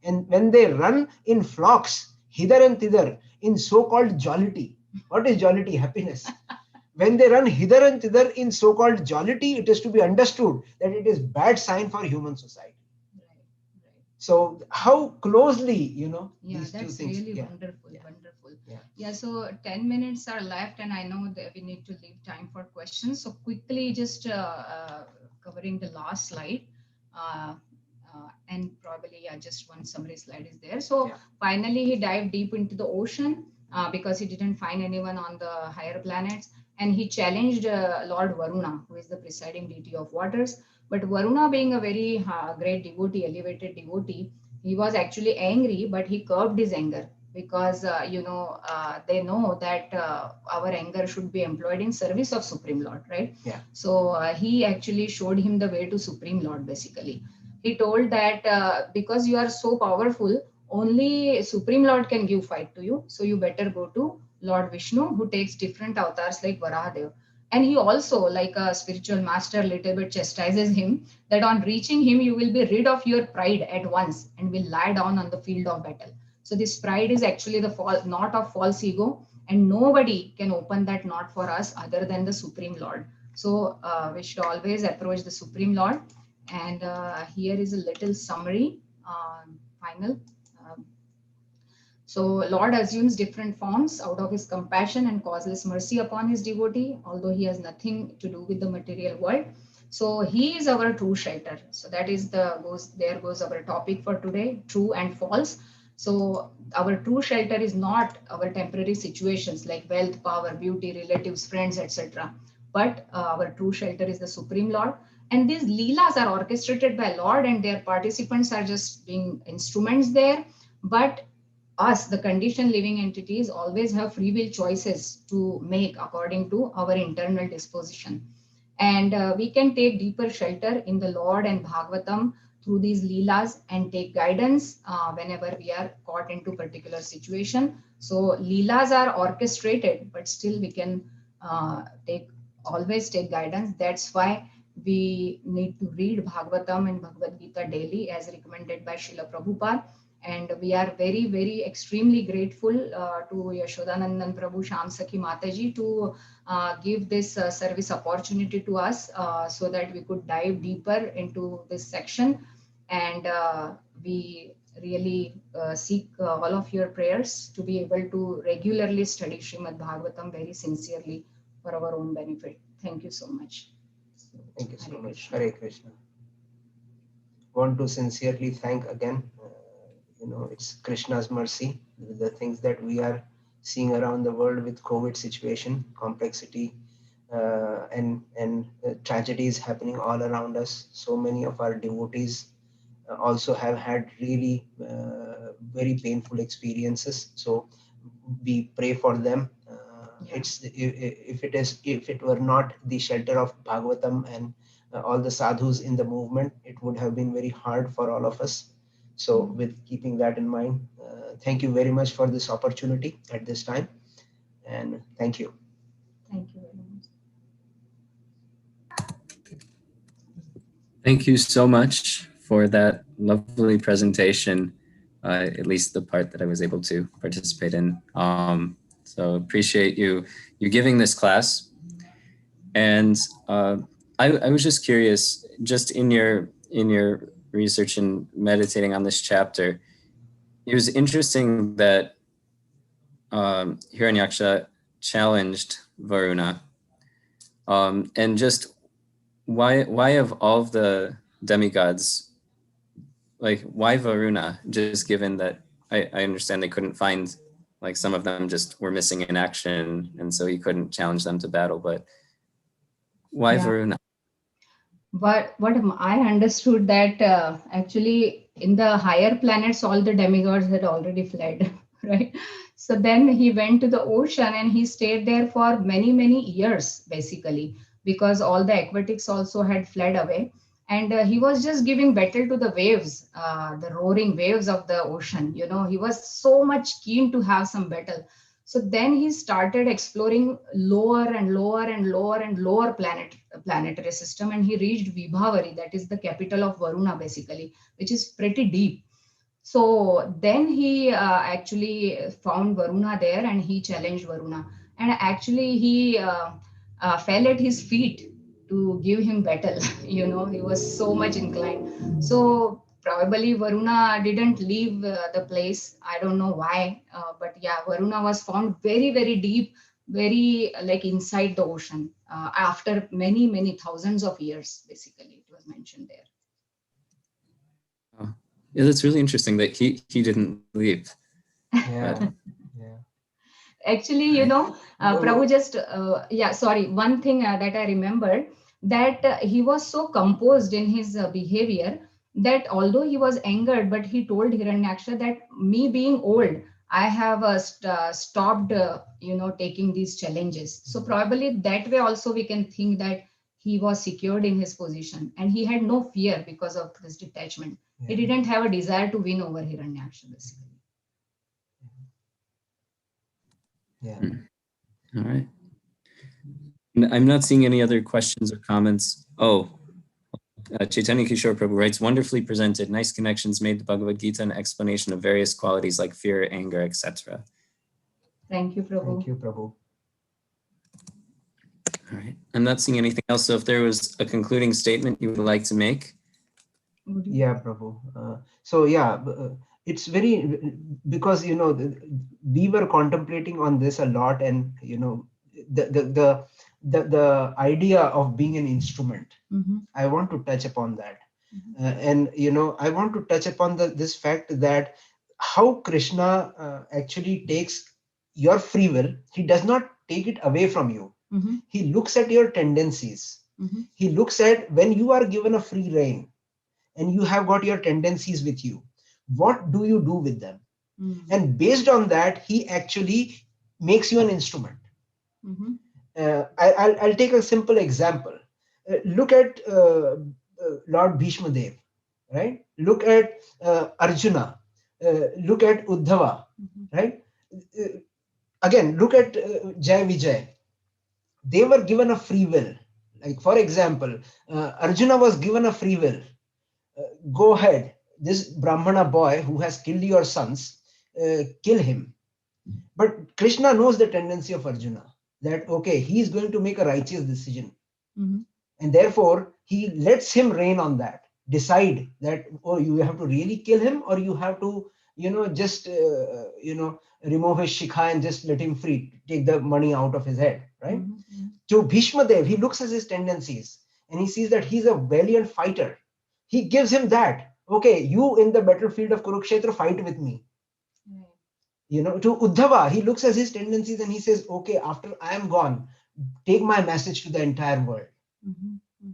And when they run in flocks, hither and thither, in so-called jollity. What is jollity? Happiness. When they run hither and thither in so-called jollity, it is to be understood that it is bad sign for human society. Right. So how closely, these two things. That's really wonderful. So 10 minutes are left, and I know that we need to leave time for questions. So quickly, just covering the last slide. And probably just one summary slide is there. So finally he dived deep into the ocean because he didn't find anyone on the higher planets, and he challenged Lord Varuna, who is the presiding deity of waters. But Varuna, being a very great devotee, elevated devotee, he was actually angry, but he curbed his anger because they know that our anger should be employed in service of Supreme Lord, right? So he actually showed him the way to Supreme Lord. Basically, he told that because you are so powerful, only Supreme Lord can give fight to you. So you better go to Lord Vishnu, who takes different avatars like Varahadev. And he also, like a spiritual master, little bit chastises him that on reaching him, you will be rid of your pride at once and will lie down on the field of battle. So this pride is actually the knot of false ego, and nobody can open that knot for us other than the Supreme Lord. So we should always approach the Supreme Lord. And here is a little summary, final. So Lord assumes different forms out of his compassion and causeless mercy upon his devotee, although he has nothing to do with the material world. So he is our true shelter. So that is there goes our topic for today, true and false. So our true shelter is not our temporary situations like wealth, power, beauty, relatives, friends, etc. But our true shelter is the Supreme Lord. And these leelas are orchestrated by Lord, and their participants are just being instruments there. But us, the conditioned living entities, always have free will choices to make according to our internal disposition. And we can take deeper shelter in the Lord and Bhagavatam through these leelas and take guidance whenever we are caught into particular situation. So leelas are orchestrated, but still we can always take guidance. That's why we need to read Bhagavatam and Bhagavad Gita daily as recommended by Srila Prabhupada. And we are very, very extremely grateful to Yashodanandan Prabhu Sham Sakhi Mataji to give this service opportunity to us so that we could dive deeper into this section. And we really seek all of your prayers to be able to regularly study Srimad Bhagavatam very sincerely for our own benefit. Thank you so much. Thank you so Hare much. Krishna. Hare Krishna. Want to sincerely thank again. It's Krishna's mercy. The things that we are seeing around the world with COVID situation, complexity, and tragedies happening all around us. So many of our devotees also have had really very painful experiences. So we pray for them. It's if it were not the shelter of Bhagavatam and all the sadhus in the movement, it would have been very hard for all of us. So with keeping that in mind, thank you very much for this opportunity at this time, and thank you. Thank you very much. Thank you so much for that lovely presentation, at least the part that I was able to participate in. So appreciate you giving this class. And I was just curious, just in your research and meditating on this chapter, it was interesting that Hiranyaksha challenged Varuna, and just why of all of the demigods, like why Varuna, just given that I understand they couldn't find, like some of them just were missing in action and so he couldn't challenge them to battle, but why Varuna? But what I understood that actually in the higher planets, all the demigods had already fled, right? So then he went to the ocean and he stayed there for many, many years, basically, because all the aquatics also had fled away. And he was just giving battle to the waves, the roaring waves of the ocean. He was so much keen to have some battle. So then he started exploring lower and lower and lower and lower planetary system, and he reached Vibhavari, that is the capital of Varuna, basically, which is pretty deep. So then he actually found Varuna there, and he challenged Varuna, and actually he fell at his feet to give him battle. He was so much inclined. So probably Varuna didn't leave the place. I don't know why, but yeah, Varuna was found very, very deep, very like inside the ocean after many, many thousands of years. Basically, it was mentioned there. Oh. Yeah, that's really interesting that he didn't leave. Yeah. Actually, Prabhu just, sorry, one thing that I remembered, that he was so composed in his behavior that although he was angered, but he told Hiranyaksha that me being old, I have stopped, taking these challenges. So probably that way also we can think that he was secured in his position and he had no fear because of this detachment. He didn't have a desire to win over Hiranyaksha, basically. Yeah. All right. I'm not seeing any other questions or comments. Chaitanya Kishore Prabhu writes, wonderfully presented, nice connections made to Bhagavad Gita and explanation of various qualities like fear, anger, etc. Thank you, Prabhu. Thank you, Prabhu. All right. I'm not seeing anything else. So if there was a concluding statement you would like to make. Yeah, Prabhu. It's very, because, we were contemplating on this a lot, and, the idea of being an instrument. I want to touch upon that. And, I want to touch upon this fact that how Krishna actually takes your free will. He does not take it away from you. He looks at your tendencies. He looks at when you are given a free rein and you have got your tendencies with you, what do you do with them? And based on that, he actually makes you an instrument. I'll take a simple example. Look at Lord Bhishma Dev. right? Look at Arjuna, look at Uddhava, right? Again, look at Jai Vijay. They were given a free will. Like, for example, Arjuna was given a free will. Go ahead, this Brahmana boy who has killed your sons, kill him. But Krishna knows the tendency of Arjuna, that, okay, he is going to make a righteous decision. And therefore, he lets him reign on that. Decide that, oh, you have to really kill him, or you have to, just, remove his shikha and just let him free, take the money out of his head, right? To Bhishma Dev, he looks at his tendencies and he sees that he's a valiant fighter. He gives him that. Okay, you in the battlefield of Kurukshetra, fight with me. To Uddhava, he looks at his tendencies and he says, okay, after I am gone, take my message to the entire world.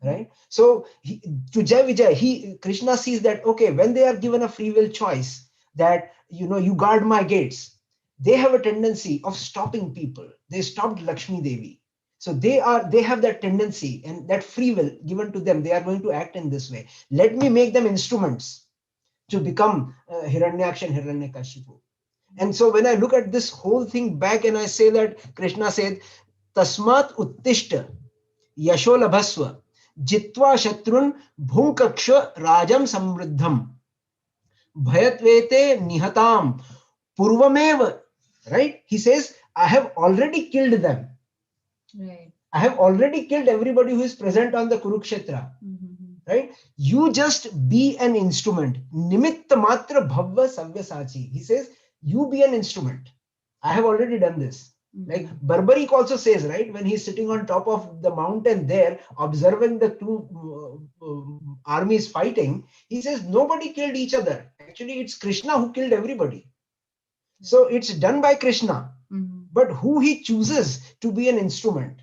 Right? So to Jai Vijay, Krishna sees that, okay, when they are given a free will choice, that, you guard my gates, they have a tendency of stopping people. They stopped Lakshmi Devi. So they have that tendency and that free will given to them. They are going to act in this way. Let me make them instruments to become Hiranyaksha and Hiranyakashipu. And so when I look at this whole thing back and I say that Krishna said, Tasmat Uttishta Yasho Labhasva Jitva Shatrun Bhunkaksha Rajam Samriddham Bhayatvete Nihatam Purvameva. Right? He says, I have already killed them. Right. I have already killed everybody who is present on the Kurukshetra. Right? You just be an instrument. Nimitta matra bhavva savyasachi. He says, you be an instrument. I have already done this. Like Barbarik also says, right, when he's sitting on top of the mountain there, observing the two armies fighting, he says, nobody killed each other. Actually, it's Krishna who killed everybody. So it's done by Krishna. But who he chooses to be an instrument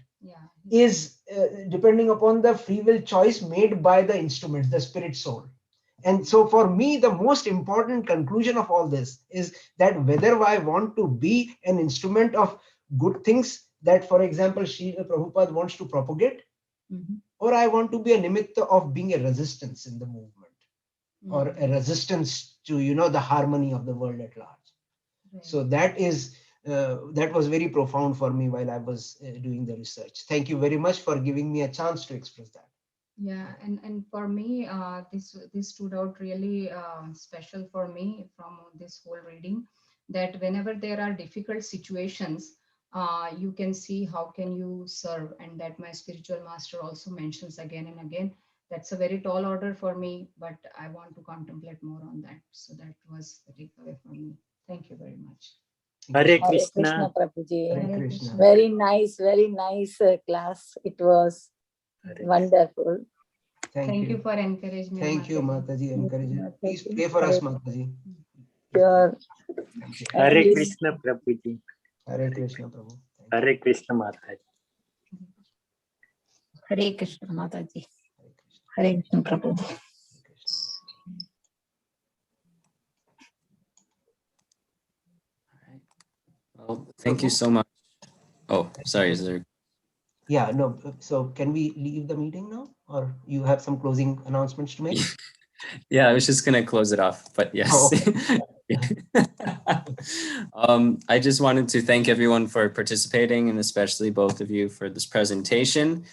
is depending upon the free will choice made by the instrument, the spirit soul. And so for me, the most important conclusion of all this is that whether I want to be an instrument of good things that, for example, Srila Prabhupada wants to propagate, or I want to be a nimitta of being a resistance in the movement, or a resistance to, the harmony of the world at large. So that was very profound for me while I was doing the research. Thank you very much for giving me a chance to express that. Yeah, and for me, this stood out really special for me from this whole reading, that whenever there are difficult situations, you can see how can you serve, and that my spiritual master also mentions again and again. That's a very tall order for me, but I want to contemplate more on that. So that was the takeaway for me. Thank you very much. Hare Thank you. Krishna. Prabhuji. Hare Krishna. Very nice class. It was wonderful. Thank you for encouragement. Thank you, Mataji. Encouragement. Please pray for Hare- us, Mataji. Sure. Thank you. Hare Please. Krishna Prabhuji. Hare Krishna, Prabhu. Thank you. Hare Krishna Mataji. Hare Krishna Mataji. Hare Krishna. Hare Krishna Prabhuji. Hare Krishna. Well, thank you so much. Oh, sorry. Is there? Yeah, no. So can we leave the meeting now, or you have some closing announcements to make? Yeah, I was just gonna close it off, but yes. Oh, I just wanted to thank everyone for participating, and especially both of you for this presentation.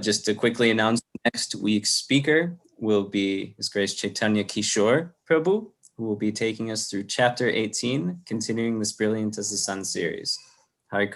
Just to quickly announce, next week's speaker will be His Grace Chaitanya Kishore Prabhu, who will be taking us through chapter 18, continuing this Brilliant as the Sun series.